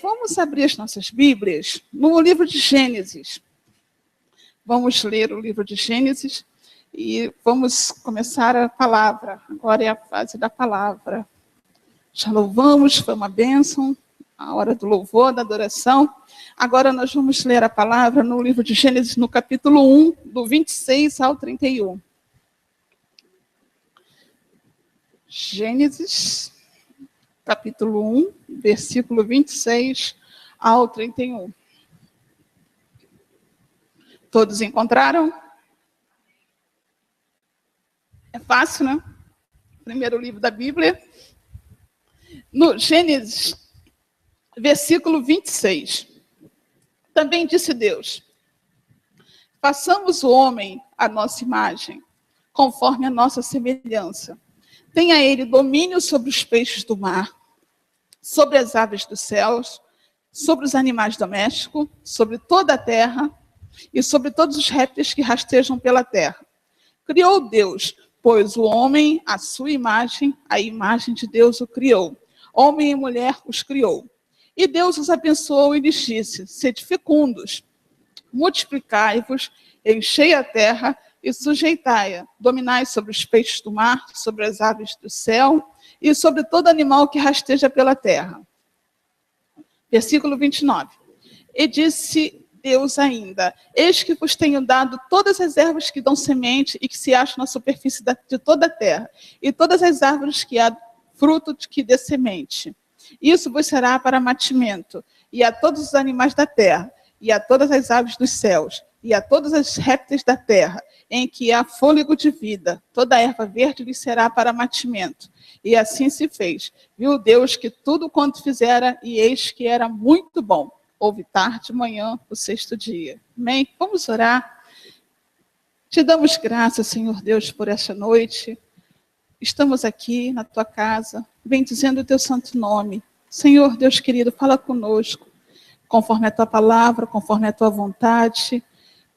Vamos abrir as nossas Bíblias no livro de Gênesis. Vamos ler o livro de Gênesis e vamos começar a palavra. Agora é a fase da palavra. Já louvamos, foi uma bênção, a hora do louvor, da adoração. Agora nós vamos ler a palavra no livro de Gênesis, no capítulo 1, do 26 ao 31. Gênesis, capítulo 1, versículo 26 ao 31. Todos encontraram? É fácil, né? Primeiro livro da Bíblia. No Gênesis, versículo 26. Também disse Deus: façamos o homem à nossa imagem, conforme a nossa semelhança. Tenha ele domínio sobre os peixes do mar, sobre as aves dos céus, sobre os animais domésticos, sobre toda a terra e sobre todos os répteis que rastejam pela terra. Criou Deus, pois o homem, à sua imagem, a imagem de Deus o criou. Homem e mulher os criou. E Deus os abençoou e lhes disse: sede fecundos, multiplicai-vos, enchei a terra e sujeitai-a. Dominai sobre os peixes do mar, sobre as aves do céu e sobre todo animal que rasteja pela terra. Versículo 29. E disse Deus ainda: eis que vos tenho dado todas as ervas que dão semente e que se acham na superfície de toda a terra, e todas as árvores que há fruto que dê semente. Isso vos será para mantimento, e a todos os animais da terra, e a todas as aves dos céus, e a todos os répteis da terra, em que há fôlego de vida, toda a erva verde lhes será para mantimento. E assim se fez. Viu Deus que tudo quanto fizera, e eis que era muito bom. Houve tarde, manhã, o sexto dia. Amém? Vamos orar. Te damos graças, Senhor Deus, por esta noite. Estamos aqui na tua casa, bendizendo o teu santo nome. Senhor Deus querido, fala conosco, conforme a tua palavra, conforme a tua vontade.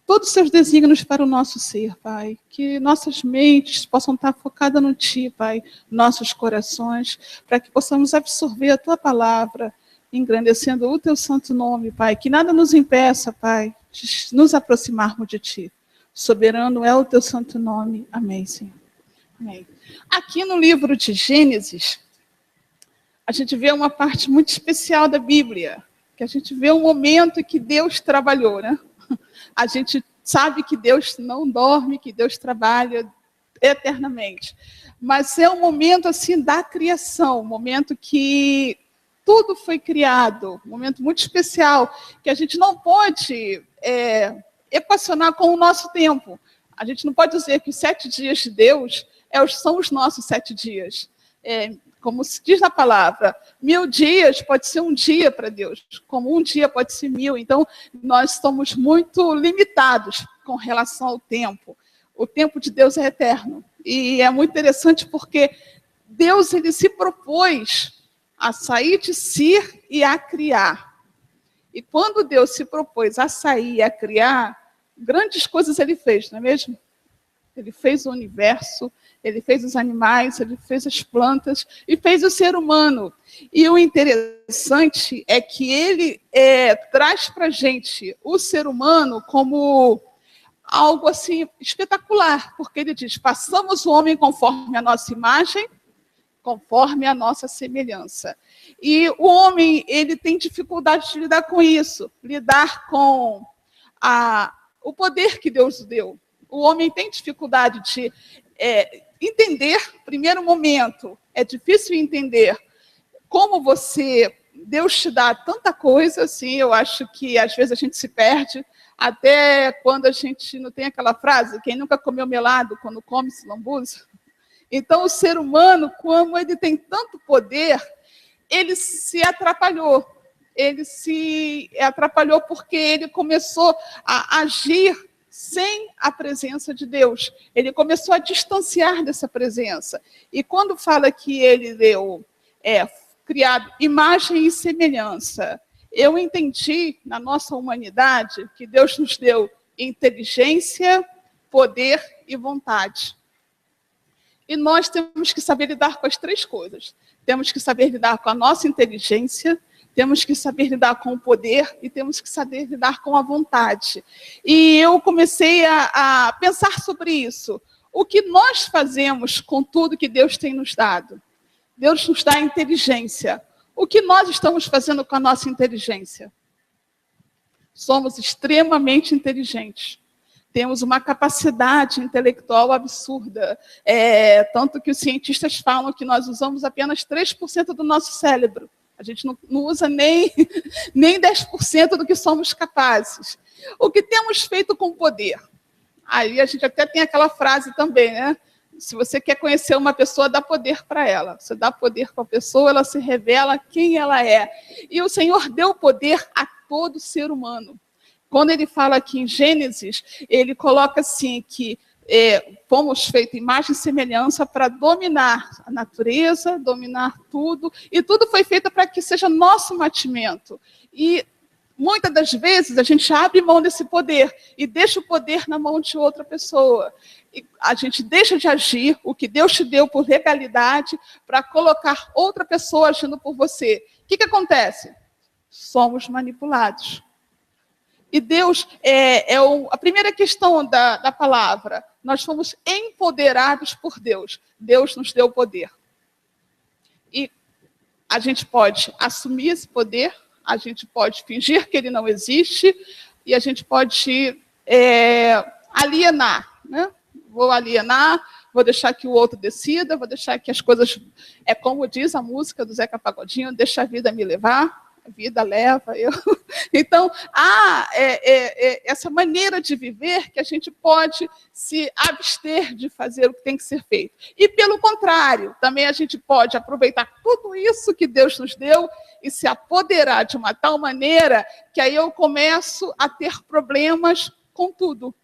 Todos os seus desígnios para o nosso ser, Pai. Que nossas mentes possam estar focadas no Ti, Pai. Nossos corações, para que possamos absorver a Tua palavra, engrandecendo o Teu santo nome, Pai. Que nada nos impeça, Pai, de nos aproximarmos de Ti. Soberano é o Teu santo nome. Amém, Senhor. Amém. Aqui no livro de Gênesis, a gente vê uma parte muito especial da Bíblia. Que a gente vê um momento que Deus trabalhou, né? A gente sabe que Deus não dorme, que Deus trabalha eternamente. Mas é um momento assim da criação, um momento que tudo foi criado, um momento muito especial, que a gente não pode equacionar com o nosso tempo. A gente não pode dizer que os 7 dias de Deus são os nossos 7 dias. Como se diz na palavra, 1000 dias pode ser um dia para Deus, como um dia pode ser 1000. Então, nós somos muito limitados com relação ao tempo. O tempo de Deus é eterno. E é muito interessante porque Deus ele se propôs a sair de si e a criar. E quando Deus se propôs a sair e a criar, grandes coisas ele fez, não é mesmo? Ele fez o universo, ele fez os animais, ele fez as plantas e fez o ser humano. E o interessante é que ele traz para a gente o ser humano como algo assim espetacular, porque ele diz: façamos o homem conforme a nossa imagem, conforme a nossa semelhança. E o homem ele tem dificuldade de lidar com isso, lidar com o poder que Deus deu. O homem tem dificuldade de entender, primeiro momento, é difícil entender como Deus te dá tanta coisa, assim, eu acho que às vezes a gente se perde, até quando a gente não tem aquela frase, quem nunca comeu melado, quando come se lambuza. Então o ser humano, como ele tem tanto poder, ele se atrapalhou. Ele se atrapalhou porque ele começou a agir sem a presença de Deus. Ele começou a distanciar dessa presença. E quando fala que ele deu, criado imagem e semelhança, eu entendi na nossa humanidade que Deus nos deu inteligência, poder e vontade. E nós temos que saber lidar com as 3 coisas. Temos que saber lidar com a nossa inteligência, temos que saber lidar com o poder e temos que saber lidar com a vontade. E eu comecei a pensar sobre isso. O que nós fazemos com tudo que Deus tem nos dado? Deus nos dá inteligência. O que nós estamos fazendo com a nossa inteligência? Somos extremamente inteligentes. Temos uma capacidade intelectual absurda. Tanto que os cientistas falam que nós usamos apenas 3% do nosso cérebro. A gente não usa nem 10% do que somos capazes. O que temos feito com o poder? Aí a gente até tem aquela frase também, né? Se você quer conhecer uma pessoa, dá poder para ela. Você dá poder para a pessoa, ela se revela quem ela é. E o Senhor deu poder a todo ser humano. Quando ele fala aqui em Gênesis, ele coloca assim que fomos feitos imagem e semelhança para dominar a natureza, dominar tudo, e tudo foi feito para que seja nosso mantimento. E muitas das vezes a gente abre mão desse poder e deixa o poder na mão de outra pessoa. E a gente deixa de agir o que Deus te deu por legalidade para colocar outra pessoa agindo por você. O que acontece? Somos manipulados. E Deus, a primeira questão da palavra, nós fomos empoderados por Deus. Deus nos deu poder. E a gente pode assumir esse poder, a gente pode fingir que ele não existe, e a gente pode alienar, né? Vou alienar, vou deixar que o outro decida, vou deixar que as coisas... É como diz a música do Zeca Pagodinho, deixa a vida me levar. A vida leva eu. Então, há essa maneira de viver que a gente pode se abster de fazer o que tem que ser feito. E, pelo contrário, também a gente pode aproveitar tudo isso que Deus nos deu e se apoderar de uma tal maneira que aí eu começo a ter problemas com tudo.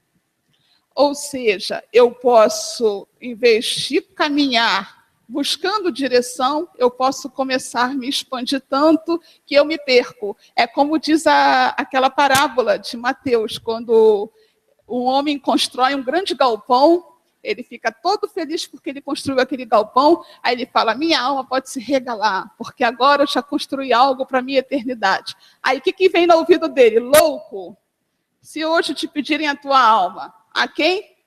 Ou seja, eu posso, em vez de caminhar buscando direção, eu posso começar a me expandir tanto que eu me perco. É como diz aquela parábola de Mateus, quando um homem constrói um grande galpão, ele fica todo feliz porque ele construiu aquele galpão, aí ele fala, minha alma pode se regalar, porque agora eu já construí algo para a minha eternidade. Aí o que vem no ouvido dele? Louco, se hoje te pedirem a tua alma, a quem?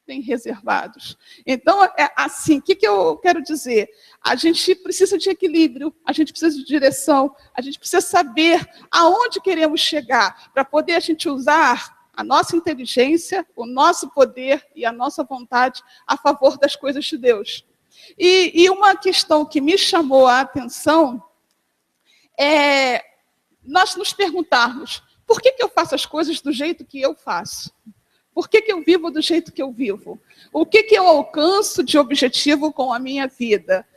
Tem reservados. Então, é assim, o que eu quero dizer? A gente precisa de equilíbrio, a gente precisa de direção, a gente precisa saber aonde queremos chegar, para poder a gente usar a nossa inteligência, o nosso poder e a nossa vontade a favor das coisas de Deus. E uma questão que me chamou a atenção é nós nos perguntarmos, por que eu faço as coisas do jeito que eu faço? Por que eu vivo do jeito que eu vivo? O que eu alcanço de objetivo com a minha vida?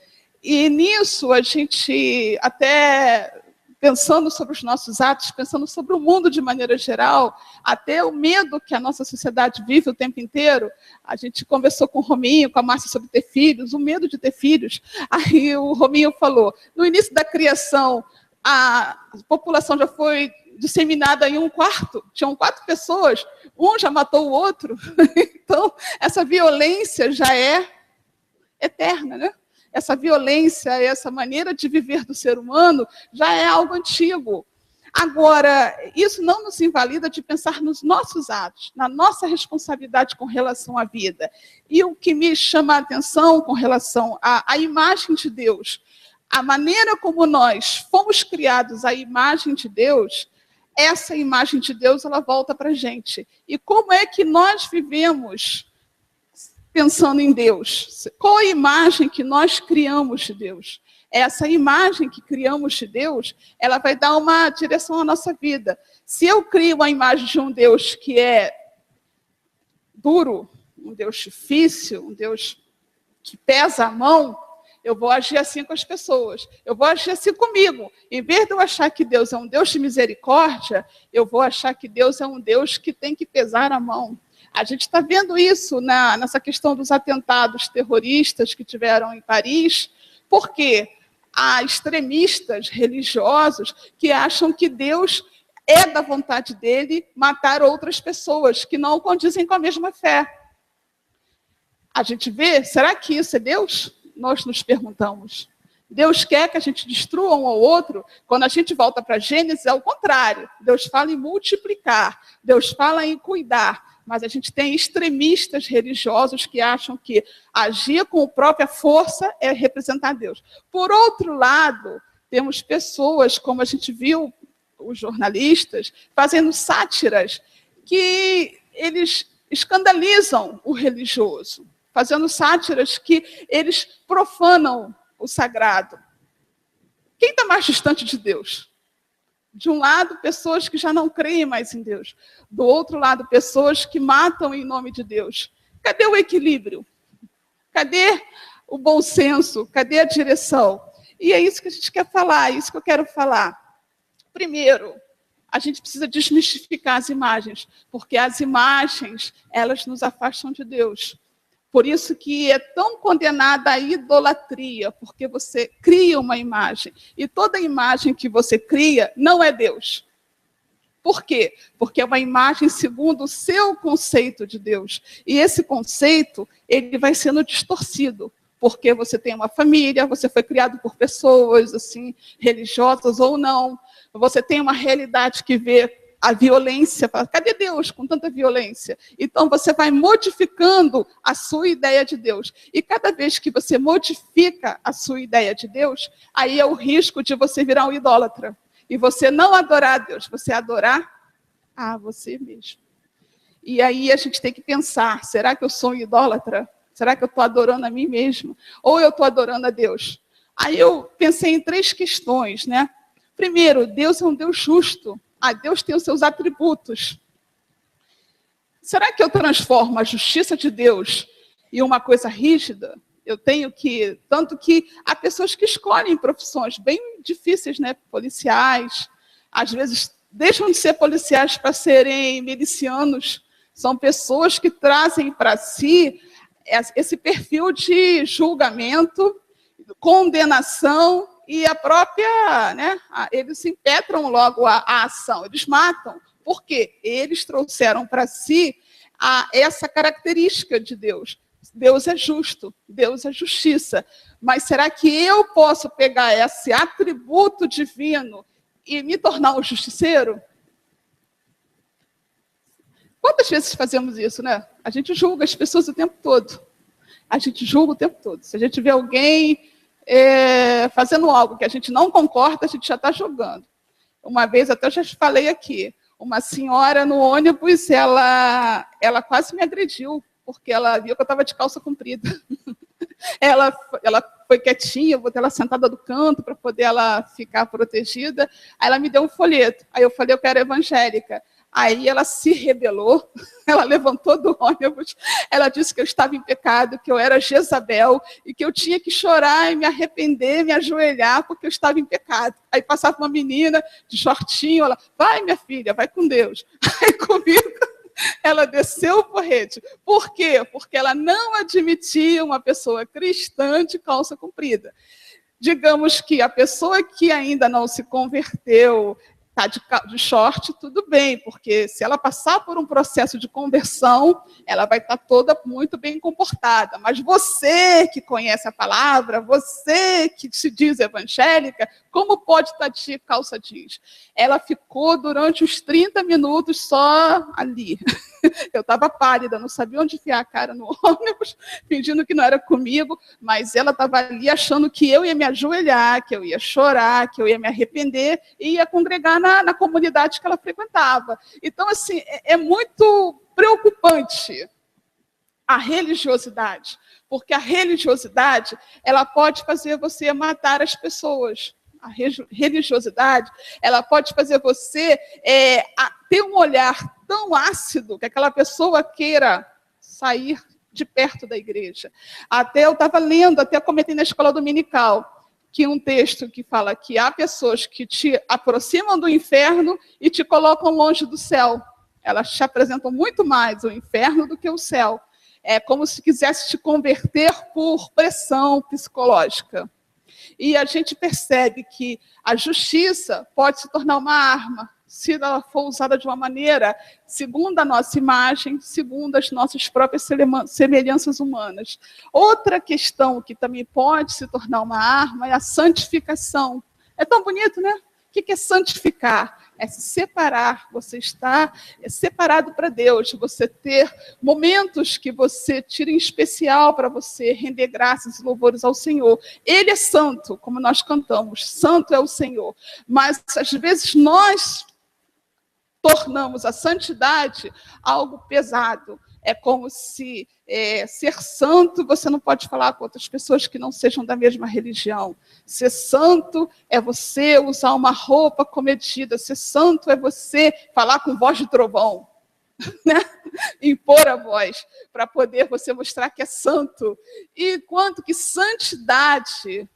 E nisso, a gente, até pensando sobre os nossos atos, pensando sobre o mundo de maneira geral, até o medo que a nossa sociedade vive o tempo inteiro, a gente conversou com o Rominho, com a Márcia sobre ter filhos, o medo de ter filhos. Aí o Rominho falou, no início da criação, a população já foi disseminada em um quarto, tinham 4 pessoas, um já matou o outro. Então, essa violência já é eterna, né? Essa violência, essa maneira de viver do ser humano já é algo antigo. Agora, isso não nos invalida de pensar nos nossos atos, na nossa responsabilidade com relação à vida. E o que me chama a atenção com relação à imagem de Deus, a maneira como nós fomos criados à imagem de Deus, essa imagem de Deus, ela volta para a gente. E como é que nós vivemos pensando em Deus? Qual a imagem que nós criamos de Deus? Essa imagem que criamos de Deus, ela vai dar uma direção à nossa vida. Se eu crio uma imagem de um Deus que é duro, um Deus difícil, um Deus que pesa a mão, eu vou agir assim com as pessoas, eu vou agir assim comigo. Em vez de eu achar que Deus é um Deus de misericórdia, eu vou achar que Deus é um Deus que tem que pesar a mão. A gente está vendo isso nessa questão dos atentados terroristas que tiveram em Paris, porque há extremistas religiosos que acham que Deus é da vontade dele matar outras pessoas que não condizem com a mesma fé. A gente vê, será que isso é Deus? Nós nos perguntamos. Deus quer que a gente destrua um ao outro. Quando a gente volta para Gênesis, é o contrário. Deus fala em multiplicar, Deus fala em cuidar. Mas a gente tem extremistas religiosos que acham que agir com a própria força é representar Deus. Por outro lado, temos pessoas, como a gente viu, os jornalistas, fazendo sátiras, que eles escandalizam o religioso, fazendo sátiras que eles profanam o sagrado. Quem está mais distante de Deus? De um lado, pessoas que já não creem mais em Deus. Do outro lado, pessoas que matam em nome de Deus. Cadê o equilíbrio? Cadê o bom senso? Cadê a direção? E é isso que a gente quer falar, é isso que eu quero falar. Primeiro, a gente precisa desmistificar as imagens, porque as imagens, elas nos afastam de Deus. Por isso que é tão condenada a idolatria, porque você cria uma imagem. E toda imagem que você cria não é Deus. Por quê? Porque é uma imagem segundo o seu conceito de Deus. E esse conceito, ele vai sendo distorcido. Porque você tem uma família, você foi criado por pessoas assim, religiosas ou não. Você tem uma realidade que vê a violência, fala, cadê Deus com tanta violência? Então, você vai modificando a sua ideia de Deus. E cada vez que você modifica a sua ideia de Deus, aí é o risco de você virar um idólatra. E você não adorar a Deus, você adorar a você mesmo. E aí a gente tem que pensar, será que eu sou um idólatra? Será que eu estou adorando a mim mesmo? Ou eu estou adorando a Deus? Aí eu pensei em 3 questões, né? Primeiro, Deus é um Deus justo. Deus tem os seus atributos. Será que eu transformo a justiça de Deus em uma coisa rígida? Eu tenho que... Tanto que há pessoas que escolhem profissões bem difíceis, né? Policiais. Às vezes deixam de ser policiais para serem milicianos. São pessoas que trazem para si esse perfil de julgamento, condenação... E a própria, né, eles impetram logo a ação, eles matam. Por quê? Eles trouxeram para si essa característica de Deus. Deus é justo, Deus é justiça. Mas será que eu posso pegar esse atributo divino e me tornar um justiceiro? Quantas vezes fazemos isso, né? A gente julga as pessoas o tempo todo. A gente julga o tempo todo. Se a gente vê alguém... fazendo algo que a gente não concorda, a gente já está julgando. Uma vez, até eu já falei aqui, uma senhora no ônibus, ela quase me agrediu, porque ela viu que eu estava de calça comprida. Ela foi quietinha, eu botei ela sentada do canto para poder ela ficar protegida. Aí ela me deu um folheto. Aí eu falei, eu quero evangélica. Aí ela se rebelou, ela levantou do ônibus, ela disse que eu estava em pecado, que eu era Jezabel, e que eu tinha que chorar e me arrepender, me ajoelhar, porque eu estava em pecado. Aí passava uma menina de shortinho, ela, vai minha filha, vai com Deus. Aí comigo, ela desceu o porrete. Por quê? Porque ela não admitia uma pessoa cristã de calça comprida. Digamos que a pessoa que ainda não se converteu, está de short, tudo bem, porque se ela passar por um processo de conversão, ela vai estar toda muito bem comportada. Mas você que conhece a palavra, você que se diz evangélica, como pode estar de calça jeans? Ela ficou durante uns 30 minutos só ali. Eu estava pálida, não sabia onde enfiar a cara no ônibus, fingindo que não era comigo, mas ela estava ali achando que eu ia me ajoelhar, que eu ia chorar, que eu ia me arrepender e ia congregar na comunidade que ela frequentava. Então, assim, é muito preocupante a religiosidade, porque a religiosidade, ela pode fazer você matar as pessoas. A religiosidade, ela pode fazer você ter um olhar tão ácido que aquela pessoa queira sair de perto da igreja. Até eu estava lendo, até comentei na escola dominical, que um texto que fala que há pessoas que te aproximam do inferno e te colocam longe do céu. Elas te apresentam muito mais o inferno do que o céu. É como se quisesse te converter por pressão psicológica. E a gente percebe que a justiça pode se tornar uma arma. se ela for usada de uma maneira segundo a nossa imagem, segundo as nossas próprias semelhanças humanas. Outra questão que também pode se tornar uma arma é a santificação. É tão bonito, né? O que é santificar? É se separar, você está separado para Deus, você ter momentos que você tira em especial para você render graças e louvores ao Senhor. Ele é santo, como nós cantamos, santo é o Senhor. Mas, às vezes, nós tornamos a santidade algo pesado. É como se ser santo, você não pode falar com outras pessoas que não sejam da mesma religião. Ser santo é você usar uma roupa comedida. Ser santo é você falar com voz de trovão, né? Impor a voz, para poder você mostrar que é santo. E quanto que santidade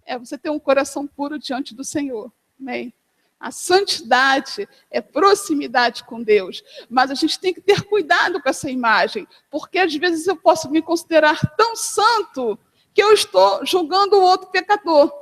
é você ter um coração puro diante do Senhor. Amém? A santidade é proximidade com Deus, mas a gente tem que ter cuidado com essa imagem, porque às vezes eu posso me considerar tão santo que eu estou julgando o outro pecador.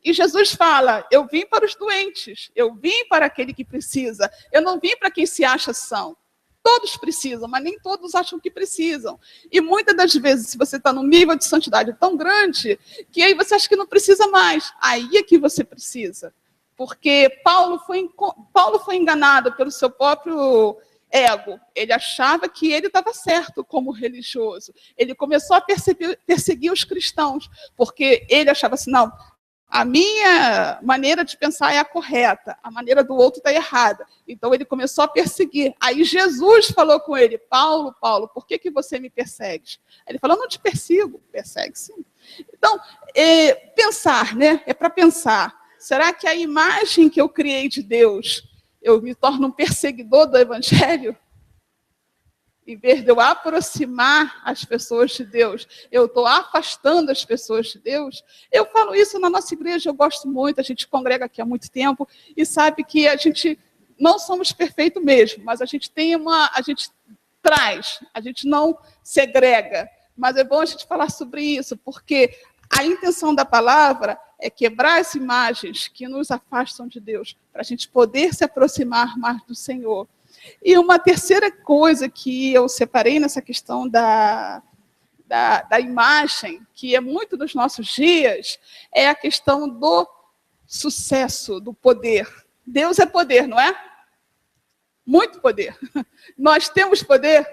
E Jesus fala, eu vim para os doentes, eu vim para aquele que precisa, eu não vim para quem se acha são. Todos precisam, mas nem todos acham que precisam. E muitas das vezes, se você está num nível de santidade tão grande, que aí você acha que não precisa mais, aí é que você precisa. Porque Paulo foi enganado pelo seu próprio ego. Ele achava que ele estava certo como religioso. Ele começou a perseguir os cristãos, porque ele achava assim, não, a minha maneira de pensar é a correta, a maneira do outro está errada. Então ele começou a perseguir. Aí Jesus falou com ele, Paulo, por que você me persegue? Ele falou, não te persigo. Persegue sim. Então, pensar, né? É para pensar. Será que a imagem que eu criei de Deus, eu me torno um perseguidor do Evangelho? Em vez de eu aproximar as pessoas de Deus, eu estou afastando as pessoas de Deus. Eu falo isso na nossa igreja, eu gosto muito, a gente congrega aqui há muito tempo, e sabe que a gente não somos perfeitos mesmo, mas a gente traz, a gente não segrega. Mas é bom a gente falar sobre isso, porque a intenção da palavra é quebrar as imagens que nos afastam de Deus, para a gente poder se aproximar mais do Senhor. E uma terceira coisa que eu separei nessa questão da imagem, que é muito dos nossos dias, é a questão do sucesso, do poder. Deus é poder, não é? Muito poder. Nós temos poder?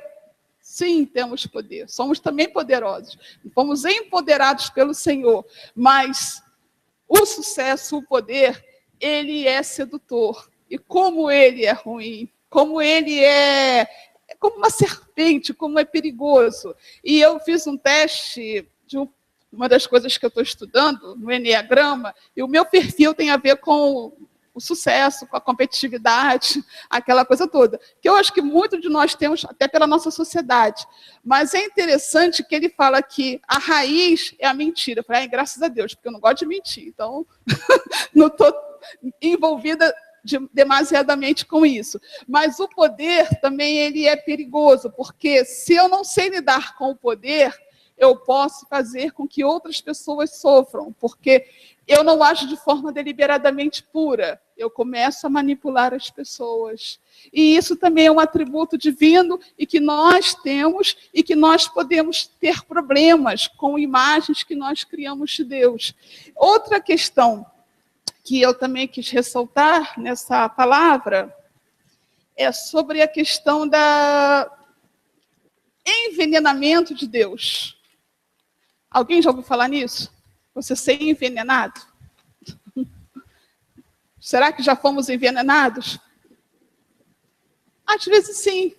Sim, temos poder. Somos também poderosos. Fomos empoderados pelo Senhor. Mas o sucesso, o poder, ele é sedutor. E como ele é ruim, como ele é como uma serpente, como é perigoso. E eu fiz um teste de uma das coisas que eu estou estudando, no Enneagrama, e o meu perfil tem a ver com o sucesso, com a competitividade, aquela coisa toda. Que eu acho que muito de nós temos, até pela nossa sociedade. Mas é interessante que ele fala que a raiz é a mentira. Eu falei, graças a Deus, porque eu não gosto de mentir. Então, não estou envolvida demasiadamente com isso. Mas o poder também ele é perigoso, porque se eu não sei lidar com o poder, eu posso fazer com que outras pessoas sofram, porque eu não ajo de forma deliberadamente pura. Eu começo a manipular as pessoas. E isso também é um atributo divino e que nós temos e que nós podemos ter problemas com imagens que nós criamos de Deus. Outra questão que eu também quis ressaltar nessa palavra é sobre a questão do envenenamento de Deus. Alguém já ouviu falar nisso? Você ser envenenado? Será que já fomos envenenados? Às vezes sim.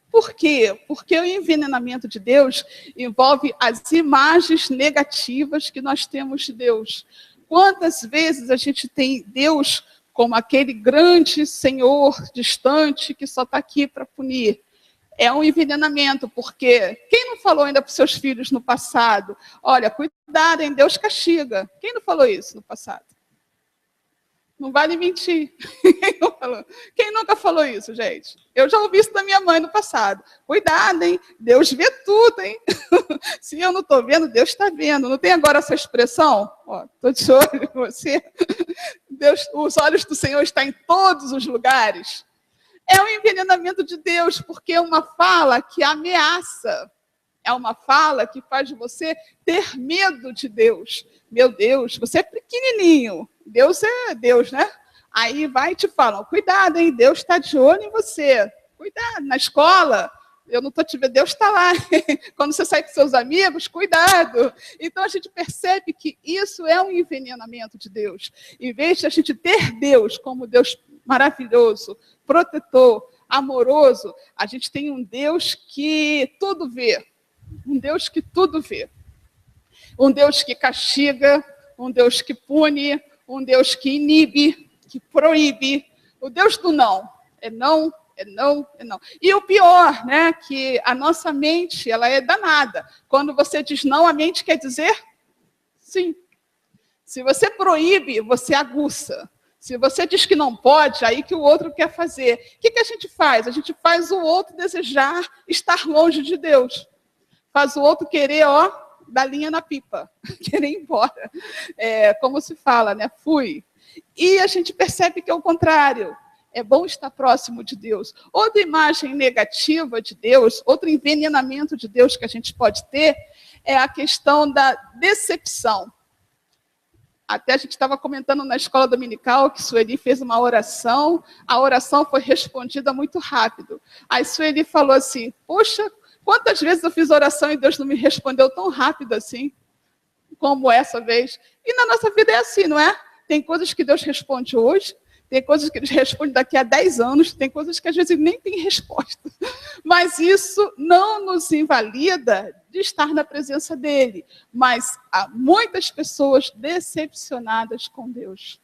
Por quê? Porque o envenenamento de Deus envolve as imagens negativas que nós temos de Deus. Quantas vezes a gente tem Deus como aquele grande Senhor distante que só está aqui para punir? É um envenenamento, porque quem não falou ainda para os seus filhos no passado? Olha, cuidado, hein? Deus castiga. Quem não falou isso no passado? Não vale mentir. Quem nunca falou isso, gente? Eu já ouvi isso da minha mãe no passado. Cuidado, hein? Deus vê tudo, hein? Se eu não estou vendo, Deus está vendo. Não tem agora essa expressão? Estou de olho em você. Deus, os olhos do Senhor estão em todos os lugares. É um envenenamento de Deus, porque é uma fala que ameaça. É uma fala que faz você ter medo de Deus. Meu Deus, você é pequenininho. Deus é Deus, né? Aí vai e te falam, cuidado, hein? Deus está de olho em você. Cuidado, na escola, eu não estou te vendo, Deus está lá. Quando você sai com seus amigos, cuidado. Então, a gente percebe que isso é um envenenamento de Deus. Em vez de a gente ter Deus como Deus maravilhoso, protetor, amoroso, a gente tem um Deus que tudo vê. Um Deus que tudo vê. Um Deus que castiga, um Deus que pune, um Deus que inibe, que proíbe. O Deus do não. É não, é não, é não. E o pior, né, que a nossa mente, ela é danada. Quando você diz não, a mente quer dizer sim. Se você proíbe, você aguça. Se você diz que não pode, aí que o outro quer fazer. O que a gente faz? A gente faz o outro desejar estar longe de Deus. Faz o outro querer, dar linha na pipa, querer ir embora. Como se fala, né? Fui. E a gente percebe que é o contrário. É bom estar próximo de Deus. Outra imagem negativa de Deus, outro envenenamento de Deus que a gente pode ter, é a questão da decepção. Até a gente estava comentando na escola dominical que Sueli fez uma oração, a oração foi respondida muito rápido. Aí Sueli falou assim, poxa, quantas vezes eu fiz oração e Deus não me respondeu tão rápido assim, como essa vez? E na nossa vida é assim, não é? Tem coisas que Deus responde hoje, tem coisas que Ele responde daqui a 10 anos, tem coisas que às vezes nem tem resposta. Mas isso não nos invalida de estar na presença dEle. Mas há muitas pessoas decepcionadas com Deus.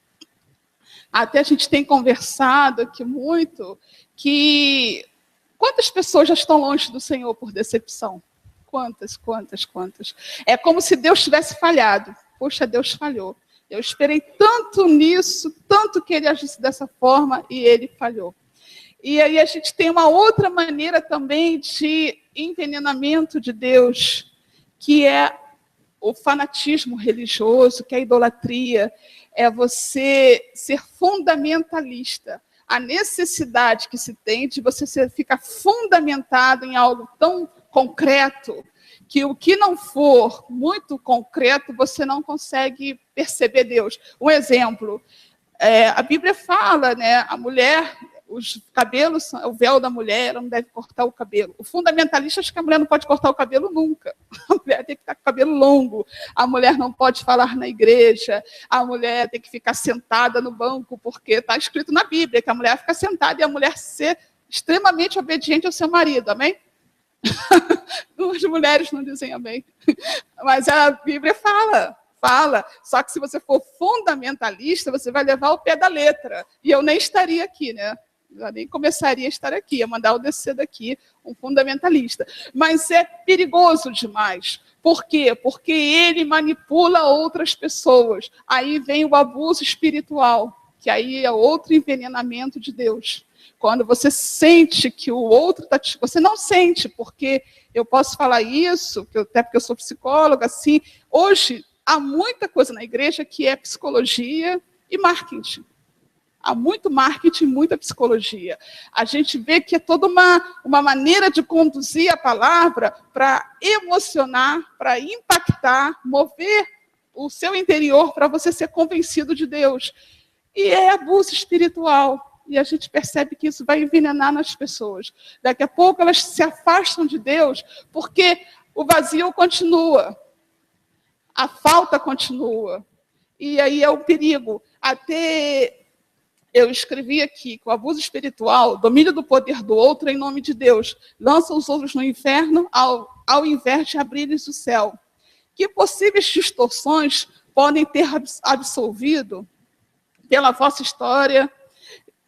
Até a gente tem conversado aqui muito que quantas pessoas já estão longe do Senhor por decepção? Quantas? É como se Deus tivesse falhado. Poxa, Deus falhou. Eu esperei tanto nisso, tanto que Ele agisse dessa forma e Ele falhou. E aí a gente tem uma outra maneira também de envenenamento de Deus, que é o fanatismo religioso, que é a idolatria, é você ser fundamentalista. A necessidade que se tem de você ficar fundamentado em algo tão concreto, que o que não for muito concreto, você não consegue perceber Deus. Um exemplo, a Bíblia fala, né, a mulher, os cabelos, o véu da mulher, ela não deve cortar o cabelo. O fundamentalista acha que a mulher não pode cortar o cabelo nunca. A mulher tem que estar com o cabelo longo, a mulher não pode falar na igreja, a mulher tem que ficar sentada no banco, porque está escrito na Bíblia que a mulher fica sentada e a mulher ser extremamente obediente ao seu marido, amém? As mulheres não dizem amém. Mas a Bíblia fala. Só que se você for fundamentalista, você vai levar o pé da letra. E eu nem estaria aqui, né? Eu nem começaria a estar aqui, ia mandar eu descer daqui, um fundamentalista. Mas é perigoso demais. Por quê? Porque ele manipula outras pessoas. Aí vem o abuso espiritual, que aí é outro envenenamento de Deus. Quando você sente que o outro está... Você não sente, porque eu posso falar isso, até porque eu sou psicóloga, assim. Hoje, há muita coisa na igreja que é psicologia e marketing. Há muito marketing, muita psicologia. A gente vê que é toda uma maneira de conduzir a palavra para emocionar, para impactar, mover o seu interior para você ser convencido de Deus. E é abuso espiritual. E a gente percebe que isso vai envenenar nas pessoas. Daqui a pouco elas se afastam de Deus, porque o vazio continua, a falta continua. E aí é o perigo. Até eu escrevi aqui que o abuso espiritual, domínio do poder do outro em nome de Deus, lança os outros no inferno ao invés de abrir-lhes o céu. Que possíveis distorções podem ter absolvido pela vossa história?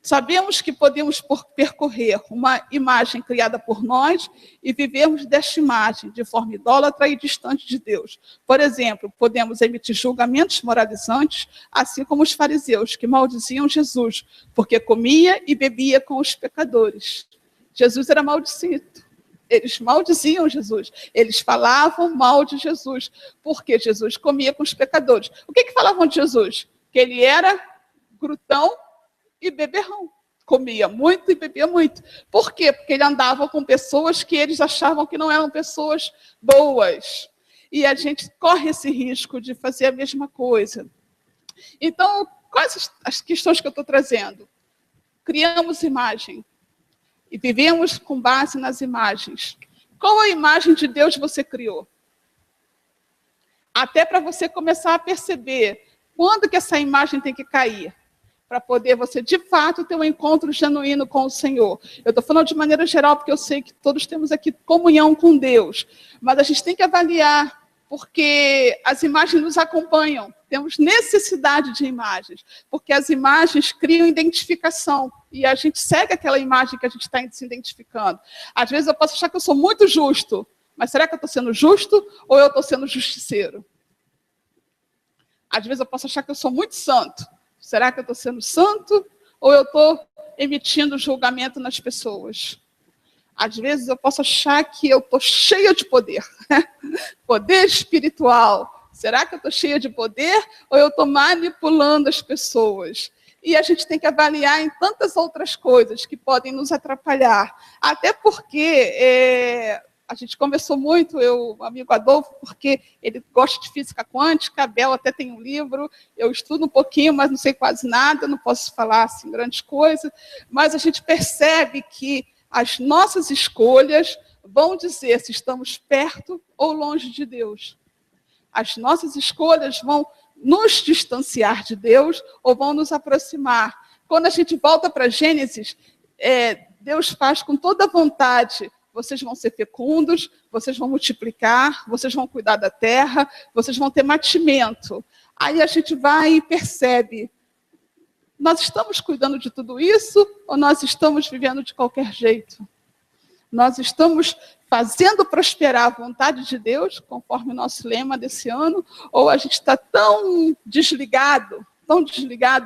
Sabemos que podemos percorrer uma imagem criada por nós e vivermos desta imagem de forma idólatra e distante de Deus. Por exemplo, podemos emitir julgamentos moralizantes, assim como os fariseus, que maldiziam Jesus, porque comia e bebia com os pecadores. Jesus era maldito. Eles maldiziam Jesus. Eles falavam mal de Jesus, porque Jesus comia com os pecadores. O que falavam de Jesus? Que ele era glutão e beberrão. Comia muito e bebia muito. Por quê? Porque ele andava com pessoas que eles achavam que não eram pessoas boas. E a gente corre esse risco de fazer a mesma coisa. Então, quais as questões que eu estou trazendo? Criamos imagem e vivemos com base nas imagens. Qual a imagem de Deus você criou? Até para você começar a perceber quando que essa imagem tem que cair, para poder você, de fato, ter um encontro genuíno com o Senhor. Eu estou falando de maneira geral, porque eu sei que todos temos aqui comunhão com Deus, mas a gente tem que avaliar, porque as imagens nos acompanham. Temos necessidade de imagens, porque as imagens criam identificação, e a gente segue aquela imagem que a gente está se identificando. Às vezes eu posso achar que eu sou muito justo, mas será que eu estou sendo justo ou eu estou sendo justiceiro? Às vezes eu posso achar que eu sou muito santo. Será que eu estou sendo santo ou eu estou emitindo julgamento nas pessoas? Às vezes eu posso achar que eu estou cheia de poder, poder espiritual. Será que eu estou cheia de poder ou eu estou manipulando as pessoas? E a gente tem que avaliar em tantas outras coisas que podem nos atrapalhar. Até porque a gente conversou muito, o amigo Adolfo, porque ele gosta de física quântica, a Bel até tem um livro, eu estudo um pouquinho, mas não sei quase nada, não posso falar assim grandes coisas, mas a gente percebe que as nossas escolhas vão dizer se estamos perto ou longe de Deus. As nossas escolhas vão nos distanciar de Deus ou vão nos aproximar. Quando a gente volta para Gênesis, Deus faz com toda vontade. Vocês vão ser fecundos, vocês vão multiplicar, vocês vão cuidar da terra, vocês vão ter mantimento. Aí a gente vai e percebe, nós estamos cuidando de tudo isso ou nós estamos vivendo de qualquer jeito? Nós estamos fazendo prosperar a vontade de Deus, conforme o nosso lema desse ano, ou a gente está tão desligado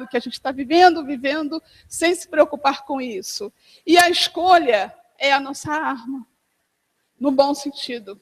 que a gente está vivendo, sem se preocupar com isso. E a escolha é a nossa arma, no bom sentido.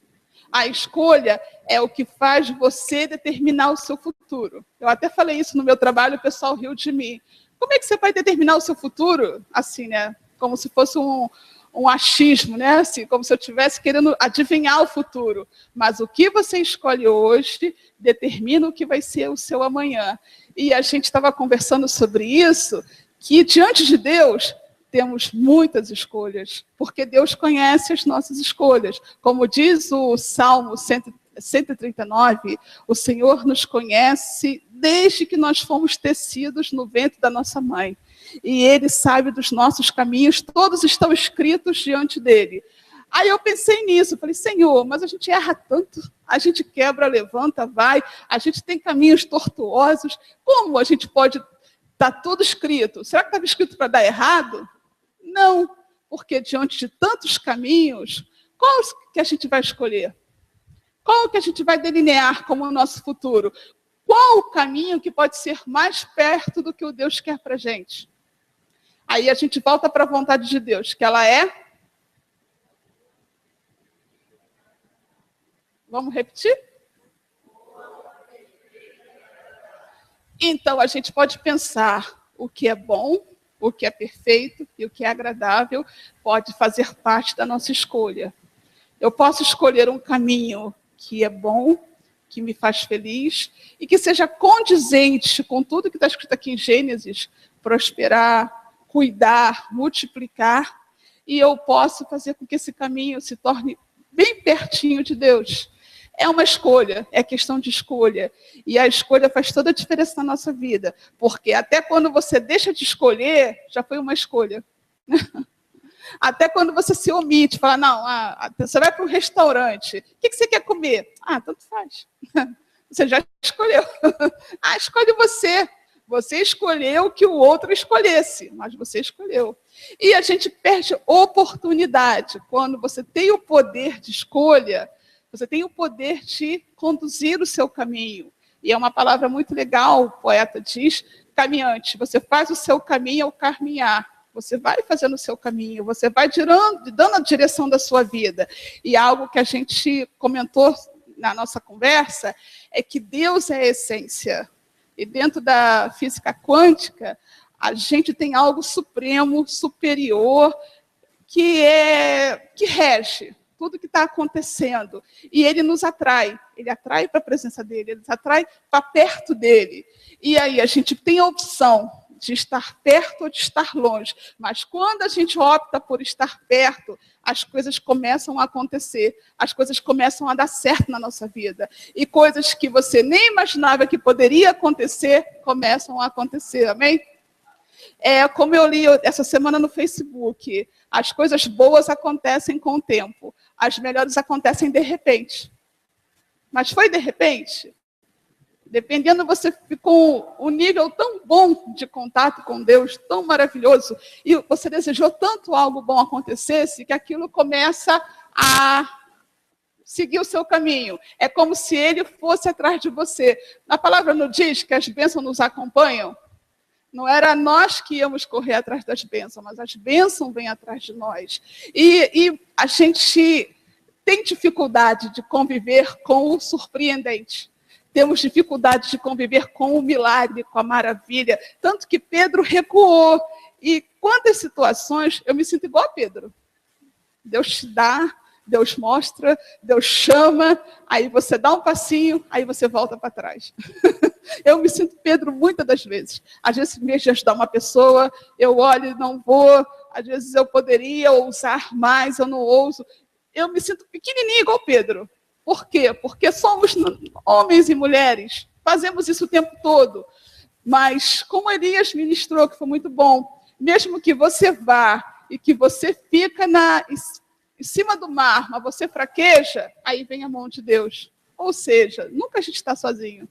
A escolha é o que faz você determinar o seu futuro. Eu até falei isso no meu trabalho, o pessoal riu de mim. Como é que você vai determinar o seu futuro? Assim, né? Como se fosse um achismo, né? Assim, como se eu estivesse querendo adivinhar o futuro. Mas o que você escolhe hoje determina o que vai ser o seu amanhã. E a gente estava conversando sobre isso, que diante de Deus temos muitas escolhas, porque Deus conhece as nossas escolhas. Como diz o Salmo 139, o Senhor nos conhece desde que nós fomos tecidos no ventre da nossa mãe. E Ele sabe dos nossos caminhos, todos estão escritos diante dEle. Aí eu pensei nisso, falei, Senhor, mas a gente erra tanto, a gente quebra, levanta, vai, a gente tem caminhos tortuosos, como a gente pode... Está tudo escrito. Será que estava escrito para dar errado? Não, porque diante de tantos caminhos, qual que a gente vai escolher? Qual que a gente vai delinear como o nosso futuro? Qual o caminho que pode ser mais perto do que o Deus quer para a gente? Aí a gente volta para a vontade de Deus, que ela é... Vamos repetir? Então, a gente pode pensar o que é bom, o que é perfeito e o que é agradável pode fazer parte da nossa escolha. Eu posso escolher um caminho que é bom, que me faz feliz e que seja condizente com tudo que está escrito aqui em Gênesis, prosperar, cuidar, multiplicar, e eu posso fazer com que esse caminho se torne bem pertinho de Deus. É uma escolha, é questão de escolha. E a escolha faz toda a diferença na nossa vida. Porque até quando você deixa de escolher, já foi uma escolha. Até quando você se omite, fala, não, você vai para um restaurante, o que você quer comer? Tanto faz. Você já escolheu. Escolhe você. Você escolheu que o outro escolhesse, mas você escolheu. E a gente perde oportunidade. Quando você tem o poder de escolha, você tem o poder de conduzir o seu caminho. E é uma palavra muito legal, o poeta diz, caminhante. Você faz o seu caminho ao caminhar. Você vai fazendo o seu caminho, você vai dando a direção da sua vida. E algo que a gente comentou na nossa conversa é que Deus é a essência. E dentro da física quântica, a gente tem algo supremo, superior, que rege tudo que está acontecendo. E ele nos atrai. Ele atrai para a presença dele, ele nos atrai para perto dele. E aí a gente tem a opção de estar perto ou de estar longe. Mas quando a gente opta por estar perto, as coisas começam a acontecer, as coisas começam a dar certo na nossa vida. E coisas que você nem imaginava que poderia acontecer, começam a acontecer, amém? Como eu li essa semana no Facebook, as coisas boas acontecem com o tempo, as melhores acontecem de repente. Mas foi de repente? Dependendo, você ficou um nível tão bom de contato com Deus, tão maravilhoso, e você desejou tanto algo bom acontecesse, que aquilo começa a seguir o seu caminho. É como se ele fosse atrás de você. A palavra não diz que as bênçãos nos acompanham? Não era nós que íamos correr atrás das bênçãos, mas as bênçãos vêm atrás de nós. E a gente tem dificuldade de conviver com o surpreendente. Temos dificuldade de conviver com o milagre, com a maravilha. Tanto que Pedro recuou. E quantas situações eu me sinto igual a Pedro. Deus te dá, Deus mostra, Deus chama, aí você dá um passinho, aí você volta para trás. Eu me sinto Pedro muitas das vezes. Às vezes, em vez de ajudar uma pessoa, eu olho e não vou. Às vezes, eu poderia ousar mais, eu não ouso. Eu me sinto pequenininha igual Pedro. Por quê? Porque somos homens e mulheres. Fazemos isso o tempo todo. Mas, como Elias ministrou, que foi muito bom, mesmo que você vá e que você fica em cima do mar, mas você fraqueja, aí vem a mão de Deus. Ou seja, nunca a gente está sozinho.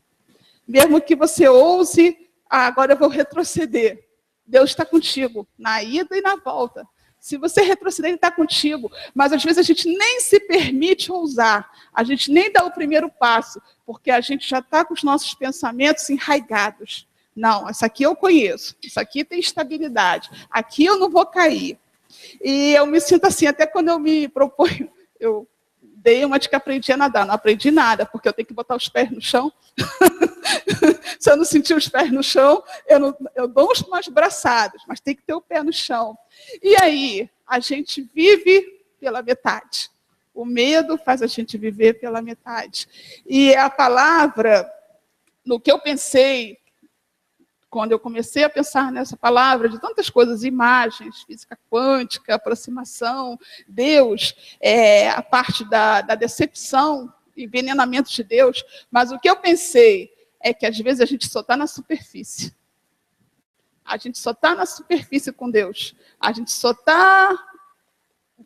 Mesmo que você ouse, agora eu vou retroceder. Deus está contigo, na ida e na volta. Se você retroceder, Ele está contigo. Mas às vezes a gente nem se permite ousar. A gente nem dá o primeiro passo, porque a gente já está com os nossos pensamentos enraigados. Não, isso aqui eu conheço. Isso aqui tem estabilidade. Aqui eu não vou cair. E eu me sinto assim, até quando eu me proponho, eu dei uma de que aprendi a nadar. Não aprendi nada, porque eu tenho que botar os pés no chão. Se eu não sentir os pés no chão, eu dou umas braçadas, mas tem que ter o pé no chão. E aí, a gente vive pela metade. O medo faz a gente viver pela metade. E a palavra, no que eu pensei, quando eu comecei a pensar nessa palavra, de tantas coisas, imagens, física quântica, aproximação, Deus, a parte da decepção, envenenamento de Deus, mas o que eu pensei é que às vezes a gente só está na superfície. A gente só está na superfície com Deus. A gente só está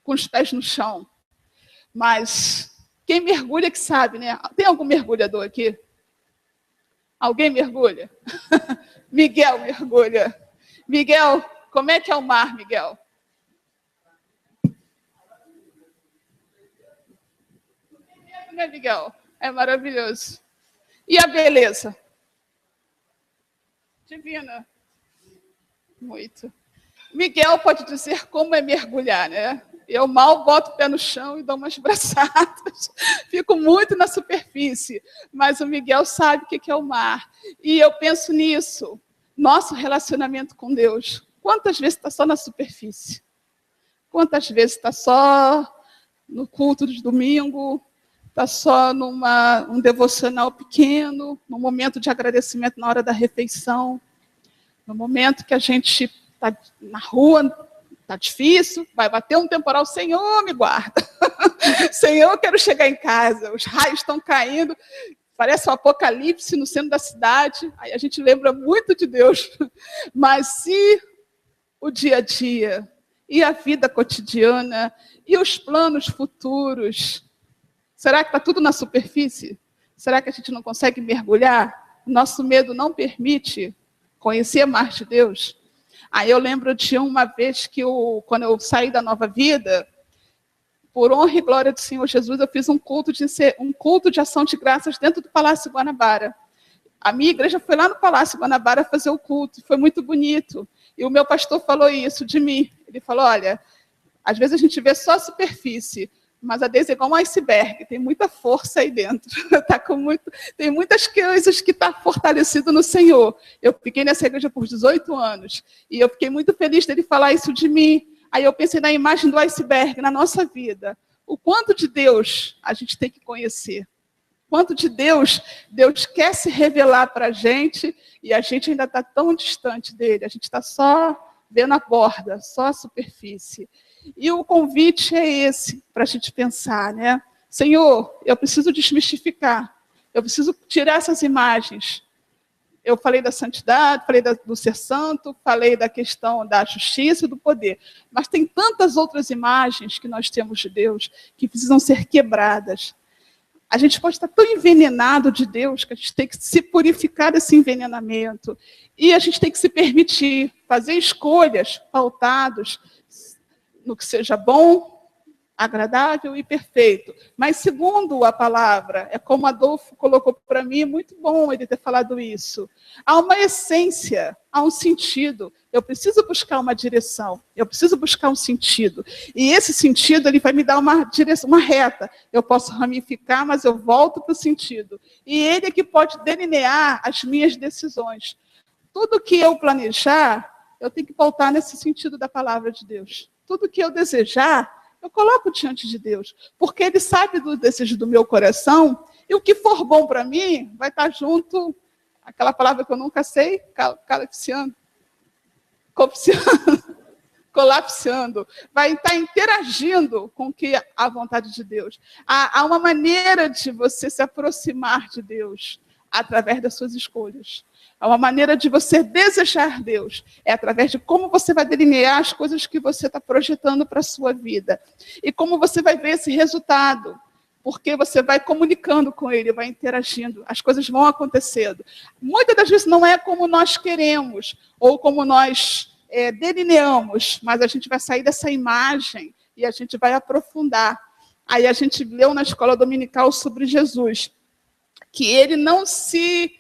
com os pés no chão. Mas quem mergulha que sabe, né? Tem algum mergulhador aqui? Alguém mergulha? Miguel mergulha. Miguel, como é que é o mar, Miguel? Né, Miguel? É maravilhoso. E a beleza? Divina. Muito. Miguel pode dizer como é mergulhar, né? Eu mal boto o pé no chão e dou umas braçadas. Fico muito na superfície. Mas o Miguel sabe o que é o mar. E eu penso nisso. Nosso relacionamento com Deus. Quantas vezes está só na superfície? Quantas vezes está só no culto de domingo? Está só num devocional pequeno? Num momento de agradecimento na hora da refeição? No momento que a gente está na rua... Está difícil, vai bater um temporal, Senhor, me guarda. Senhor, eu quero chegar em casa, os raios estão caindo, parece um apocalipse no centro da cidade, aí a gente lembra muito de Deus. Mas se o dia a dia, e a vida cotidiana, e os planos futuros, será que está tudo na superfície? Será que a gente não consegue mergulhar? Nosso medo não permite conhecer mais de Deus? Aí eu lembro de uma vez que, quando eu saí da Nova Vida, por honra e glória do Senhor Jesus, eu fiz um culto de ação de graças dentro do Palácio Guanabara. A minha igreja foi lá no Palácio Guanabara fazer o culto, foi muito bonito. E o meu pastor falou isso de mim. Ele falou, olha, às vezes a gente vê só a superfície, Mas a Deise é igual um iceberg, tem muita força aí dentro. Tem muitas coisas que estão fortalecidas no Senhor. Eu fiquei nessa igreja por 18 anos, e eu fiquei muito feliz dele falar isso de mim. Aí eu pensei na imagem do iceberg na nossa vida. O quanto de Deus a gente tem que conhecer. Quanto de Deus quer se revelar para a gente, e a gente ainda está tão distante dele. A gente está só vendo a borda, só a superfície. E o convite é esse, para a gente pensar, né? Senhor, eu preciso desmistificar, eu preciso tirar essas imagens. Eu falei da santidade, falei do ser santo, falei da questão da justiça e do poder. Mas tem tantas outras imagens que nós temos de Deus que precisam ser quebradas. A gente pode estar tão envenenado de Deus que a gente tem que se purificar desse envenenamento. E a gente tem que se permitir fazer escolhas pautadas no que seja bom, agradável e perfeito. Mas segundo a palavra, é como Adolfo colocou para mim, muito bom ele ter falado isso. Há uma essência, há um sentido. Eu preciso buscar uma direção, eu preciso buscar um sentido. E esse sentido ele vai me dar uma direção, uma reta. Eu posso ramificar, mas eu volto para o sentido. E ele é que pode delinear as minhas decisões. Tudo que eu planejar, eu tenho que pautar nesse sentido da palavra de Deus. Tudo que eu desejar, eu coloco diante de Deus, porque Ele sabe do desejo do meu coração, e o que for bom para mim vai estar junto, aquela palavra que eu nunca sei, colapsando, vai estar interagindo com que a vontade de Deus. Há uma maneira de você se aproximar de Deus através das suas escolhas. Há uma maneira de você desejar Deus. É através de como você vai delinear as coisas que você está projetando para a sua vida. E como você vai ver esse resultado. Porque você vai comunicando com Ele, vai interagindo. As coisas vão acontecendo. Muitas das vezes não é como nós queremos, ou como nós delineamos, mas a gente vai sair dessa imagem e a gente vai aprofundar. Aí a gente leu na escola dominical sobre Jesus, que ele não se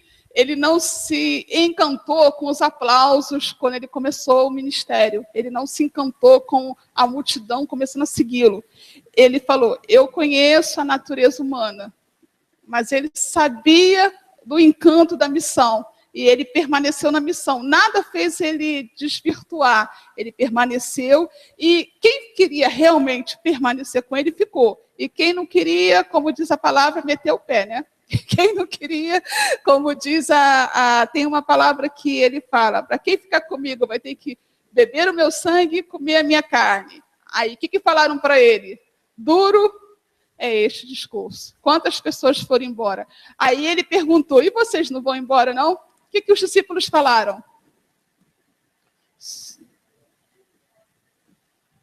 encantou com os aplausos quando ele começou o ministério. Ele não se encantou com a multidão começando a segui-lo. Ele falou, eu conheço a natureza humana, mas ele sabia do encanto da missão. E ele permaneceu na missão. Nada fez ele desvirtuar. Ele permaneceu. E quem queria realmente permanecer com ele, ficou. E quem não queria, como diz a palavra, meteu o pé, né? Quem não queria, como diz, tem uma palavra que ele fala, para quem ficar comigo vai ter que beber o meu sangue e comer a minha carne. Aí, o que falaram para ele? Duro é este discurso. Quantas pessoas foram embora? Aí ele perguntou, e vocês não vão embora, não? O que os discípulos falaram?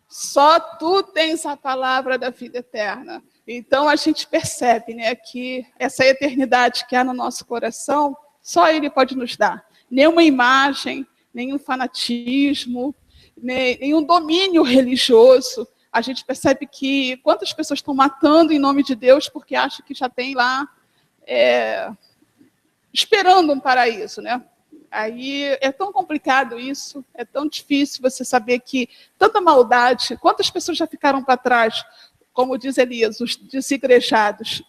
Só tu tens a palavra da vida eterna. Então, a gente percebe, né, que essa eternidade que há no nosso coração, só Ele pode nos dar. Nenhuma imagem, nenhum fanatismo, nenhum domínio religioso. A gente percebe que quantas pessoas estão matando em nome de Deus porque acham que já tem lá, esperando um paraíso, né? Aí é tão complicado isso, é tão difícil você saber que tanta maldade, quantas pessoas já ficaram para trás, como diz Elias, os desigrejados.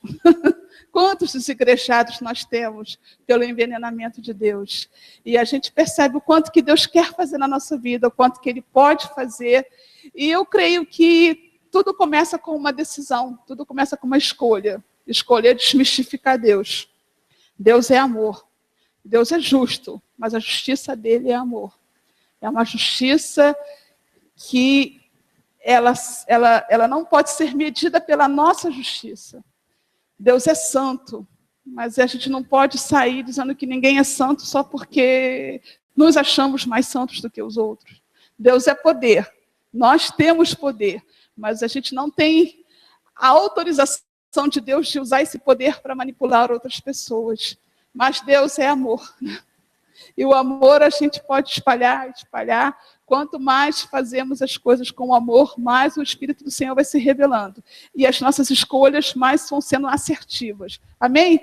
Quantos desigrejados nós temos pelo envenenamento de Deus? E a gente percebe o quanto que Deus quer fazer na nossa vida, o quanto que Ele pode fazer. E eu creio que tudo começa com uma decisão, tudo começa com uma escolha. Escolher desmistificar Deus. Deus é amor. Deus é justo, mas a justiça dele é amor. É uma justiça que ela não pode ser medida pela nossa justiça. Deus é santo, mas a gente não pode sair dizendo que ninguém é santo só porque nos achamos mais santos do que os outros. Deus é poder, nós temos poder, mas a gente não tem a autorização de Deus de usar esse poder para manipular outras pessoas. Mas Deus é amor. E o amor a gente pode espalhar. Quanto mais fazemos as coisas com amor, mais o Espírito do Senhor vai se revelando. E as nossas escolhas mais vão sendo assertivas. Amém?